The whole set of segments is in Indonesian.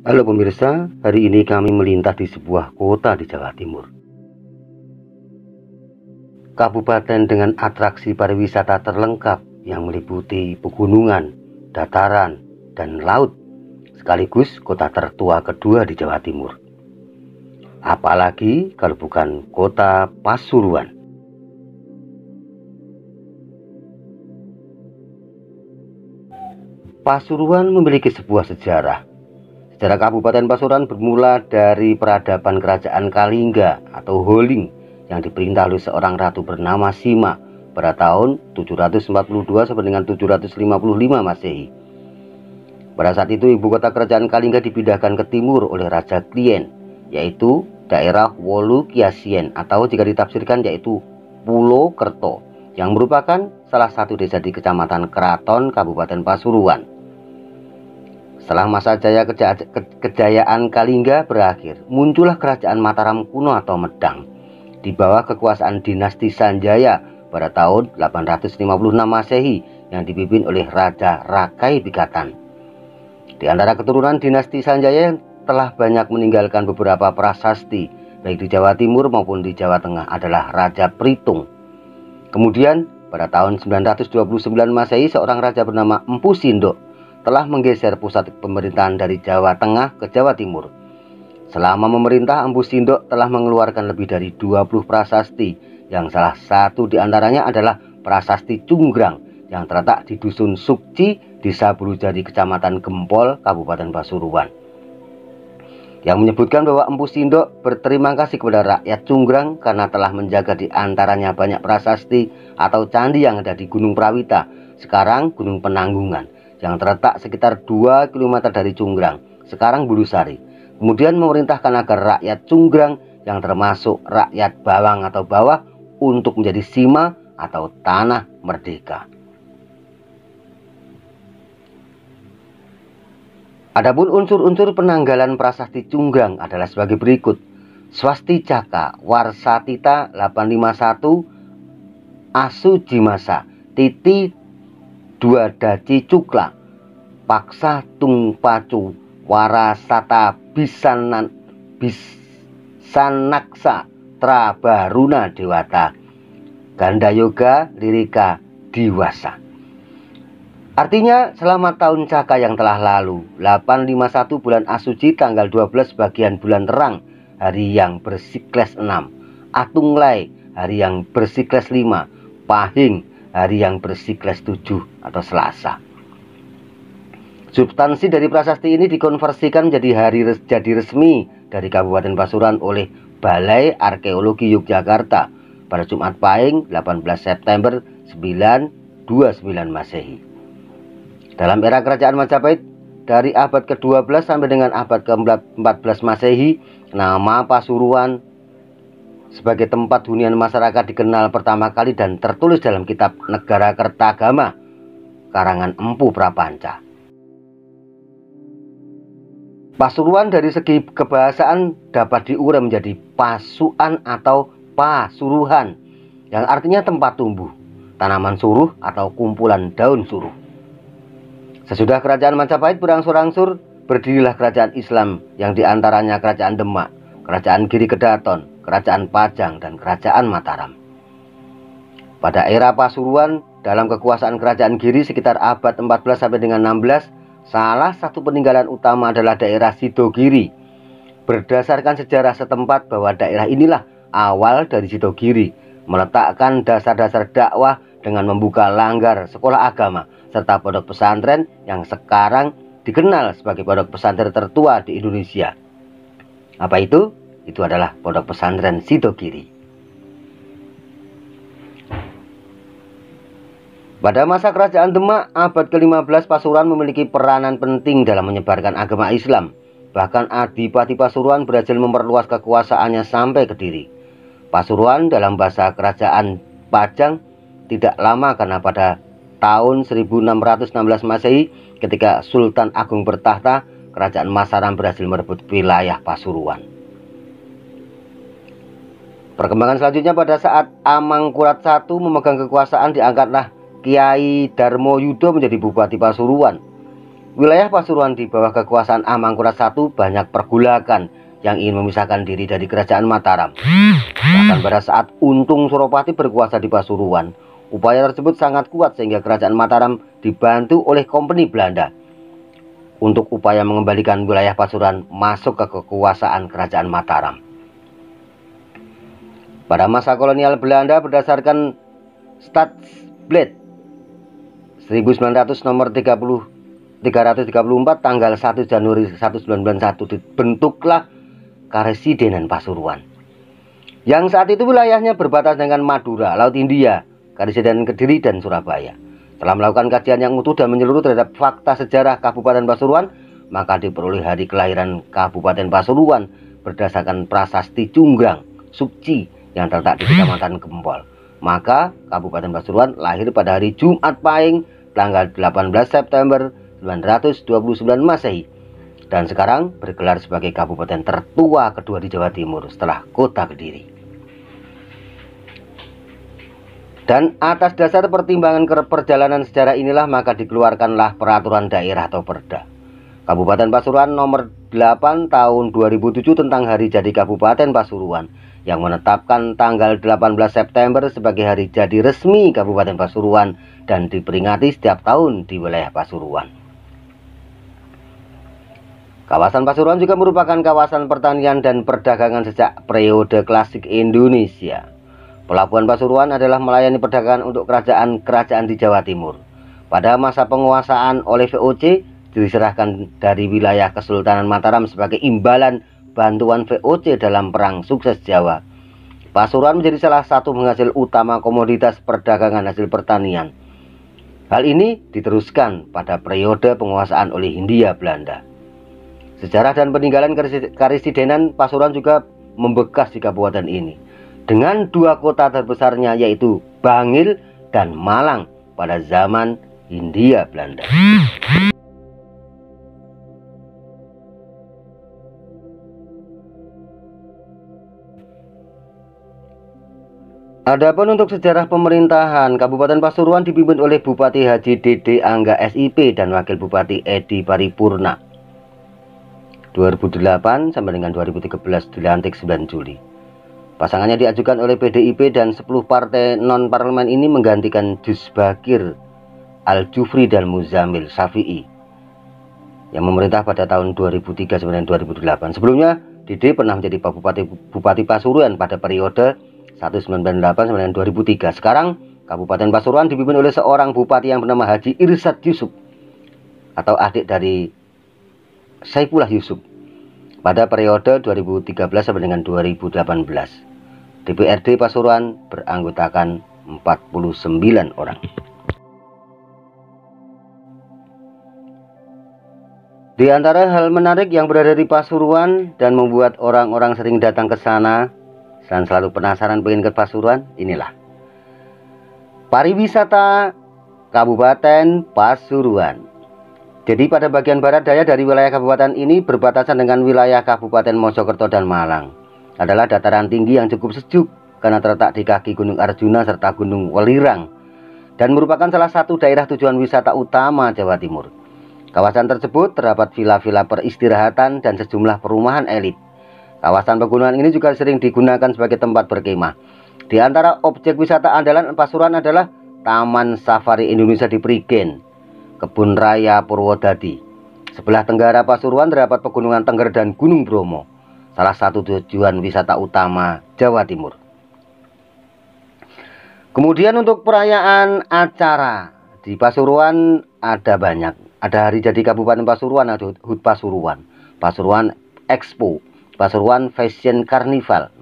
Halo pemirsa, hari ini kami melintas di sebuah kota di Jawa Timur. Kabupaten dengan atraksi pariwisata terlengkap yang meliputi pegunungan, dataran, dan laut, sekaligus kota tertua kedua di Jawa Timur. Apalagi kalau bukan kota Pasuruan. Pasuruan memiliki sebuah sejarah. Sejarah Kabupaten Pasuruan bermula dari peradaban Kerajaan Kalingga atau Holing yang diperintah oleh seorang ratu bernama Sima pada tahun 742 sampai dengan 755 Masehi. Pada saat itu ibu kota Kerajaan Kalingga dipindahkan ke timur oleh Raja Klien, yaitu daerah Wolu-Kiasien atau jika ditafsirkan yaitu Pulo Kerto, yang merupakan salah satu desa di Kecamatan Keraton Kabupaten Pasuruan. Setelah masa jaya kejayaan Kalingga berakhir, muncullah kerajaan Mataram kuno atau Medang di bawah kekuasaan dinasti Sanjaya pada tahun 856 Masehi yang dipimpin oleh Raja Rakai Pikatan. Di antara keturunan dinasti Sanjaya yang telah banyak meninggalkan beberapa prasasti baik di Jawa Timur maupun di Jawa Tengah adalah Raja Pritung. Kemudian pada tahun 929 Masehi seorang raja bernama Empu Sindok telah menggeser pusat pemerintahan dari Jawa Tengah ke Jawa Timur. Selama memerintah, Empu Sindok telah mengeluarkan lebih dari 20 prasasti, yang salah satu diantaranya adalah Prasasti Cunggrang yang terletak di Dusun Sukci, Desa Bulujadi, Kecamatan Gempol, Kabupaten Pasuruan, yang menyebutkan bahwa Empu Sindok berterima kasih kepada rakyat Cunggrang karena telah menjaga di antaranya banyak prasasti atau candi yang ada di Gunung Prawita, sekarang Gunung Penanggungan, yang terletak sekitar 2 km dari Cunggrang, sekarang Bulusari. Kemudian memerintahkan agar rakyat Cunggrang yang termasuk rakyat Bawang atau bawah untuk menjadi sima atau tanah merdeka. Adapun unsur-unsur penanggalan prasasti Cunggrang adalah sebagai berikut. Swasticaka Warsatita 851 Asu Jimasa Titi Dua Daci Cukla Paksa Tungpacu Warasata Bisanaksa Trabaruna Dewata Gandayoga Lirika Diwasa. Artinya selamat tahun Caka yang telah lalu. 851 bulan Asuci tanggal 12 bagian bulan terang, hari yang bersikles 6. Atunglai, hari yang bersikles 5. Pahing, hari yang bersikles 7 atau Selasa. Substansi dari prasasti ini dikonversikan menjadi hari jadi resmi dari Kabupaten Pasuruan oleh Balai Arkeologi Yogyakarta pada Jumat Pahing 18 September 929 Masehi. Dalam era Kerajaan Majapahit dari abad ke-12 sampai dengan abad ke-14 Masehi, nama Pasuruan sebagai tempat hunian masyarakat dikenal pertama kali dan tertulis dalam kitab Negara Kertagama karangan Empu Prapanca. Pasuruan dari segi kebahasaan dapat diurai menjadi pasuan atau pasuruhan, yang artinya tempat tumbuh, tanaman suruh atau kumpulan daun suruh. Sesudah Kerajaan Majapahit berangsur-angsur, berdirilah kerajaan Islam yang diantaranya Kerajaan Demak, Kerajaan Giri Kedaton, Kerajaan Pajang, dan Kerajaan Mataram. Pada era Pasuruan, dalam kekuasaan Kerajaan Giri sekitar abad 14 sampai dengan 16, salah satu peninggalan utama adalah daerah Sidogiri. Berdasarkan sejarah setempat bahwa daerah inilah awal dari Sidogiri, meletakkan dasar-dasar dakwah dengan membuka langgar sekolah agama serta pondok pesantren yang sekarang dikenal sebagai pondok pesantren tertua di Indonesia. Apa itu? Itu adalah pondok pesantren Sidogiri. Pada masa Kerajaan Demak abad ke-15, Pasuruan memiliki peranan penting dalam menyebarkan agama Islam. Bahkan Adipati Pasuruan berhasil memperluas kekuasaannya sampai Kediri. Pasuruan dalam bahasa Kerajaan Pajang tidak lama karena pada tahun 1616 Masehi ketika Sultan Agung bertahta, Kerajaan Mataram berhasil merebut wilayah Pasuruan. Perkembangan selanjutnya pada saat Amangkurat I memegang kekuasaan, diangkatlah Kiai Darmo Yudo menjadi Bupati Pasuruan. wilayah Pasuruan di bawah kekuasaan Amangkurat I banyak pergulakan yang ingin memisahkan diri dari kerajaan Mataram. Bahkan pada saat Untung Suropati berkuasa di Pasuruan, upaya tersebut sangat kuat sehingga kerajaan Mataram dibantu oleh Kompeni Belanda untuk upaya mengembalikan wilayah Pasuruan masuk ke kekuasaan kerajaan Mataram. Pada masa kolonial Belanda berdasarkan Stadsblad 1900 nomor 334 tanggal 1 Januari 1991 dibentuklah Karesidenan Pasuruan, yang saat itu wilayahnya berbatas dengan Madura, Laut Hindia, Karesidenan Kediri, dan Surabaya. Setelah melakukan kajian yang utuh dan menyeluruh terhadap fakta sejarah Kabupaten Pasuruan, maka diperoleh hari kelahiran Kabupaten Pasuruan berdasarkan prasasti Cunggrang Sukci yang terletak di Kecamatan Gempol. Maka Kabupaten Pasuruan lahir pada hari Jumat Pahing tanggal 18 September 929 Masehi, dan sekarang bergelar sebagai kabupaten tertua kedua di Jawa Timur setelah kota Kediri. Dan atas dasar pertimbangan perjalanan sejarah inilah maka dikeluarkanlah peraturan daerah atau Perda Kabupaten Pasuruan nomor 8 tahun 2007 tentang hari jadi Kabupaten Pasuruan, yang menetapkan tanggal 18 September sebagai hari jadi resmi Kabupaten Pasuruan dan diperingati setiap tahun di wilayah Pasuruan. Kawasan Pasuruan juga merupakan kawasan pertanian dan perdagangan sejak periode klasik Indonesia. Pelabuhan Pasuruan adalah melayani perdagangan untuk kerajaan-kerajaan di Jawa Timur. Pada masa penguasaan oleh VOC, diserahkan dari wilayah Kesultanan Mataram sebagai imbalan bantuan VOC dalam Perang Sukses Jawa. Pasuruan menjadi salah satu penghasil utama komoditas perdagangan hasil pertanian. Hal ini diteruskan pada periode penguasaan oleh Hindia Belanda. Sejarah dan peninggalan Karesidenan Pasuruan juga membekas di kabupaten ini, dengan dua kota terbesarnya yaitu Bangil dan Malang pada zaman Hindia Belanda. Adapun untuk sejarah pemerintahan, Kabupaten Pasuruan dipimpin oleh Bupati Haji Dede Angga SIP dan Wakil Bupati Edi Paripurna. 2008 sampai dengan 2013 dilantik 9 Juli. Pasangannya diajukan oleh PDIP dan 10 partai non-parlemen ini menggantikan Jusbakir Al-Jufri dan Muzamil Syafi'i yang memerintah pada tahun 2003 sampai 2008. Sebelumnya, Dede pernah menjadi Bupati Pasuruan pada periode 1998 sampai dengan 2003. Sekarang Kabupaten Pasuruan dipimpin oleh seorang bupati yang bernama Haji Irsad Yusuf atau adik dari Saifullah Yusuf pada periode 2013 sampai dengan 2018. DPRD Pasuruan beranggotakan 49 orang. Di antara hal menarik yang berada di Pasuruan dan membuat orang-orang sering datang ke sana dan selalu penasaran pengen ke Pasuruan, inilah pariwisata Kabupaten Pasuruan. Jadi pada bagian barat daya dari wilayah kabupaten ini berbatasan dengan wilayah Kabupaten Mojokerto dan Malang. Adalah dataran tinggi yang cukup sejuk karena terletak di kaki Gunung Arjuna serta Gunung Welirang, dan merupakan salah satu daerah tujuan wisata utama Jawa Timur. Kawasan tersebut terdapat villa-villa peristirahatan dan sejumlah perumahan elit. Kawasan pegunungan ini juga sering digunakan sebagai tempat berkemah. Di antara objek wisata andalan Pasuruan adalah Taman Safari Indonesia di Prigen, Kebun Raya Purwodadi. Sebelah tenggara Pasuruan terdapat Pegunungan Tengger dan Gunung Bromo, salah satu tujuan wisata utama Jawa Timur. Kemudian untuk perayaan acara di Pasuruan ada banyak. Ada hari jadi Kabupaten Pasuruan, ada HUT Pasuruan, Pasuruan Expo, Pasuruan Fashion Carnival,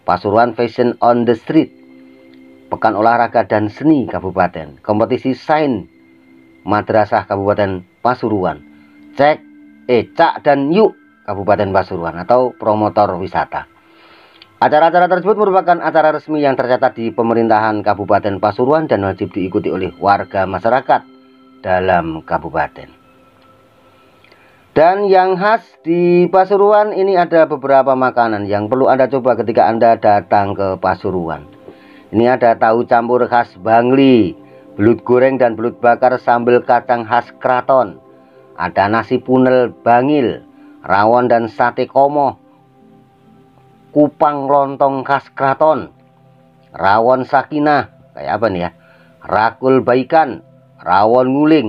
Pasuruan Fashion on the Street, Pekan Olahraga dan Seni Kabupaten, kompetisi sains Madrasah Kabupaten Pasuruan, Cak dan Yuk Kabupaten Pasuruan atau promotor wisata. Acara-acara tersebut merupakan acara resmi yang tercatat di pemerintahan Kabupaten Pasuruan dan wajib diikuti oleh warga masyarakat dalam kabupaten. Dan yang khas di Pasuruan ini ada beberapa makanan yang perlu Anda coba ketika Anda datang ke Pasuruan. Ini ada tahu campur khas Bangli, belut goreng dan belut bakar sambal kacang khas Kraton, ada nasi punel bangil, rawon dan sate komoh, kupang lontong khas kraton, rawon sakinah, kayak apa nih ya, rakul baikan, rawon nguling,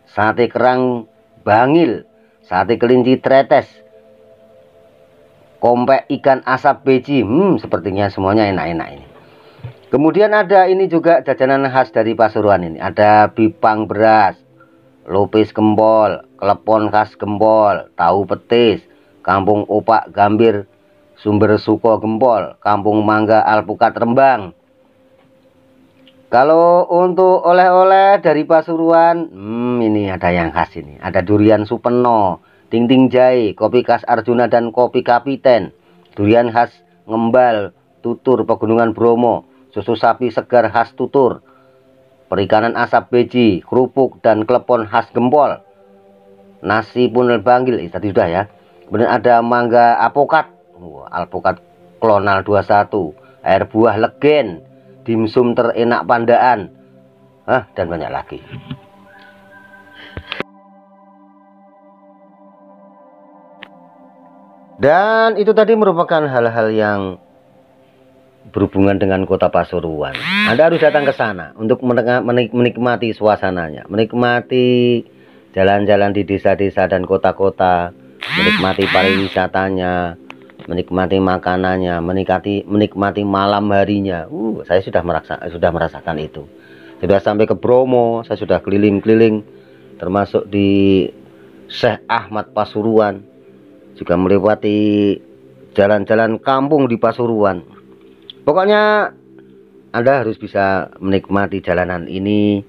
sate kerang bangil, sate kelinci tretes, kompek ikan asap beji. Sepertinya semuanya enak-enak ini. Kemudian ada ini juga jajanan khas dari Pasuruan ini. Ada bipang beras, lopis gempol, klepon khas gempol, tahu petis, kampung opak gambir, sumber suko gempol, kampung mangga alpukat Rembang. Kalau untuk oleh-oleh dari Pasuruan, ini ada yang khas ini. Ada durian supeno, ting-ting jahe, kopi khas Arjuna dan kopi kapiten, durian khas Ngembal, tutur Pegunungan Bromo, susu sapi segar khas tutur, perikanan asap beji, kerupuk dan klepon khas gempol, nasi punel bangil, tadi sudah ya. Kemudian ada mangga apokat, alpukat klonal 21, air buah legen, dimsum terenak Pandaan, dan banyak lagi. Dan itu tadi merupakan hal-hal yang berhubungan dengan kota Pasuruan. Anda harus datang ke sana untuk menikmati suasananya, menikmati jalan-jalan di desa-desa dan kota-kota, menikmati pariwisatanya, menikmati makanannya, menikmati malam harinya. Saya sudah merasakan itu. Sudah sampai ke Bromo, saya sudah keliling-keliling, termasuk di Syekh Ahmad Pasuruan, juga melewati jalan-jalan kampung di Pasuruan. Pokoknya Anda harus bisa menikmati jalanan ini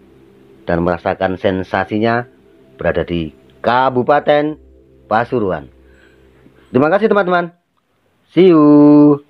dan merasakan sensasinya berada di Kabupaten Pasuruan. Terima kasih teman-teman. See you.